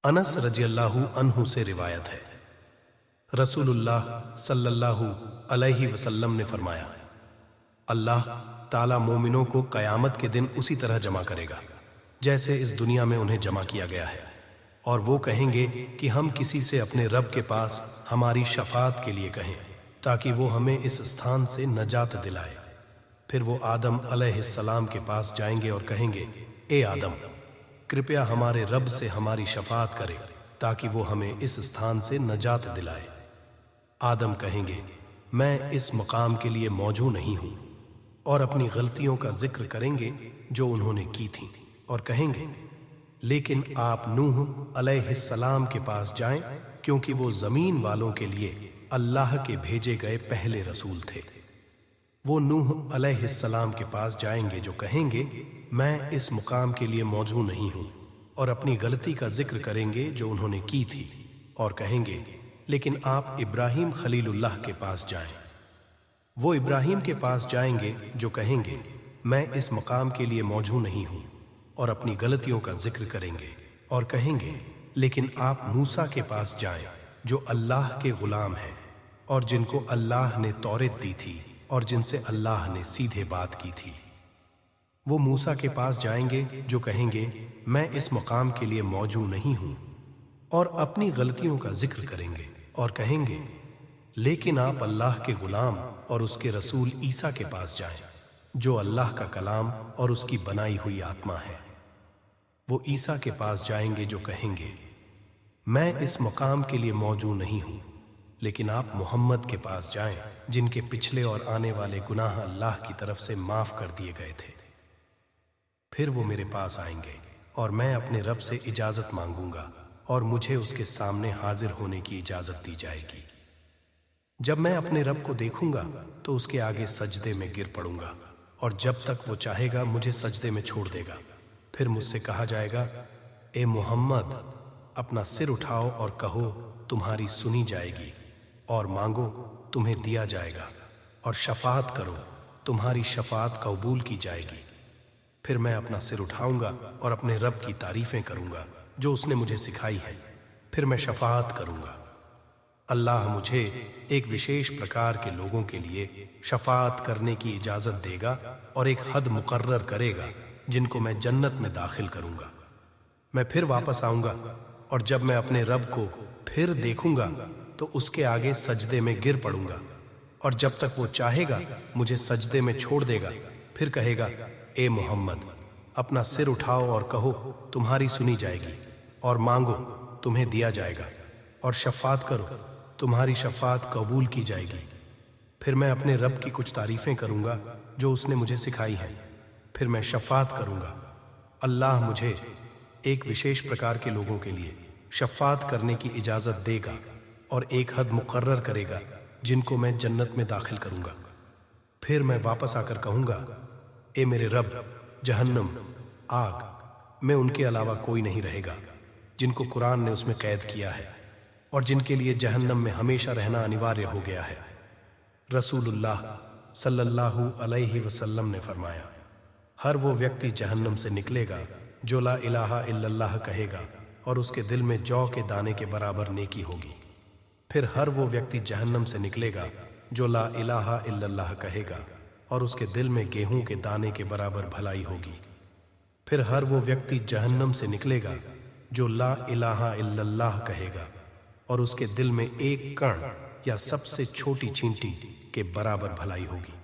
अनस रजी अल्लाहु अन्हु से रिवायत है, रसूलुल्लाह सल्लल्लाहु अलैहि वसल्लम ने फरमाया, अल्लाह ताला मोमिनों को क़यामत के दिन उसी तरह जमा करेगा जैसे इस दुनिया में उन्हें जमा किया गया है, और वो कहेंगे कि हम किसी से अपने रब के पास हमारी शफात के लिए कहें ताकि वो हमें इस स्थान से नजात दिलाए। फिर वो आदम अलैहिस्सलाम के पास जाएंगे और कहेंगे, ए आदम, कृपया हमारे रब से हमारी शफात करे ताकि वो हमें इस स्थान से नजात दिलाए। आदम कहेंगे, मैं इस मकाम के लिए मौजू नहीं हूँ, और अपनी गलतियों का जिक्र करेंगे जो उन्होंने की थी, और कहेंगे, लेकिन आप नूह अलैहिस्सलाम के पास जाएं क्योंकि वो ज़मीन वालों के लिए अल्लाह के भेजे गए पहले रसूल थे। वो नूह अलैहिस्सलाम के पास जाएंगे जो कहेंगे, मैं इस मुकाम के लिए मौजू नहीं हूँ, और अपनी गलती का जिक्र करेंगे जो उन्होंने की थी, और कहेंगे, लेकिन आप इब्राहीम खलीलुल्लाह के पास जाएं। वो इब्राहीम के पास जाएंगे जो कहेंगे, मैं इस मकाम के लिए मौजू नहीं हूँ, और अपनी गलतियों का जिक्र करेंगे, और कहेंगे, लेकिन आप मूसा के पास जाएं जो अल्लाह के गुलाम हैं और जिनको अल्लाह ने तौरेत दी थी और जिनसे अल्लाह ने सीधे बात की थी। वो मूसा के पास जाएंगे जो कहेंगे, मैं इस मकाम के लिए मौजू नहीं हूँ, और अपनी गलतियों का जिक्र करेंगे, और कहेंगे, लेकिन आप अल्लाह के गुलाम और उसके रसूल ईसा के पास जाएं जो अल्लाह का कलाम और उसकी बनाई हुई आत्मा है। वो ईसा के पास जाएंगे जो कहेंगे, मैं इस मकाम के लिए मौजू नहीं हूँ, लेकिन आप मोहम्मद के पास जाएं जिनके पिछले और आने वाले गुनाह अल्लाह की तरफ से माफ कर दिए गए थे। फिर वो मेरे पास आएंगे और मैं अपने रब से इजाजत मांगूंगा और मुझे उसके सामने हाजिर होने की इजाजत दी जाएगी। जब मैं अपने रब को देखूंगा तो उसके आगे सजदे में गिर पड़ूंगा, और जब तक वो चाहेगा मुझे सजदे में छोड़ देगा। फिर मुझसे कहा जाएगा, ए मोहम्मद, अपना सिर उठाओ और कहो, तुम्हारी सुनी जाएगी, और मांगो, तुम्हें दिया जाएगा, और शफात करो, तुम्हारी शफात कबूल की जाएगी। फिर मैं अपना सिर उठाऊंगा और अपने रब की तारीफें करूंगा जो उसने मुझे सिखाई है। फिर मैं शफात करूंगा। अल्लाह मुझे एक विशेष प्रकार के लोगों के लिए शफात करने की इजाजत देगा और एक हद मुकर्रर करेगा जिनको मैं जन्नत में दाखिल करूंगा। मैं फिर वापस आऊंगा, और जब मैं अपने रब को फिर देखूंगा तो उसके आगे सजदे में गिर पड़ूंगा, और जब तक वो चाहेगा मुझे सजदे में छोड़ देगा। फिर कहेगा, ए मोहम्मद, अपना सिर उठाओ और कहो, तुम्हारी सुनी जाएगी, और मांगो, तुम्हें दिया जाएगा, और शफात करो, तुम्हारी शफात कबूल की जाएगी। फिर मैं अपने रब की कुछ तारीफें करूंगा जो उसने मुझे सिखाई हैं। फिर मैं शफात करूंगा। अल्लाह मुझे एक विशेष प्रकार के लोगों के लिए शफात करने की इजाजत देगा और एक हद मुकर्रर करेगा जिनको मैं जन्नत में दाखिल करूंगा। फिर मैं वापस आकर कहूंगा, ए मेरे रब, जहन्नम, आग में उनके अलावा कोई नहीं रहेगा जिनको कुरान ने उसमें कैद किया है और जिनके लिए जहन्नम में हमेशा रहना अनिवार्य हो गया है। रसूलुल्लाह सल्लल्लाहु अलैहि वसल्लम ने फरमाया, हर वो व्यक्ति जहन्नम से निकलेगा जो ला इलाहा इल्लल्लाह कहेगा और उसके दिल में जौ के दाने के बराबर नेकी होगी। फिर हर वो व्यक्ति जहन्नम से निकलेगा जो ला इलाहा इल्लल्लाह कहेगा और उसके दिल में गेहूं के दाने के बराबर भलाई होगी। फिर हर वो व्यक्ति जहन्नम से निकलेगा जो ला इलाहा इल्लल्लाह कहेगा और उसके दिल में एक कण या सबसे छोटी चींटी के बराबर भलाई होगी।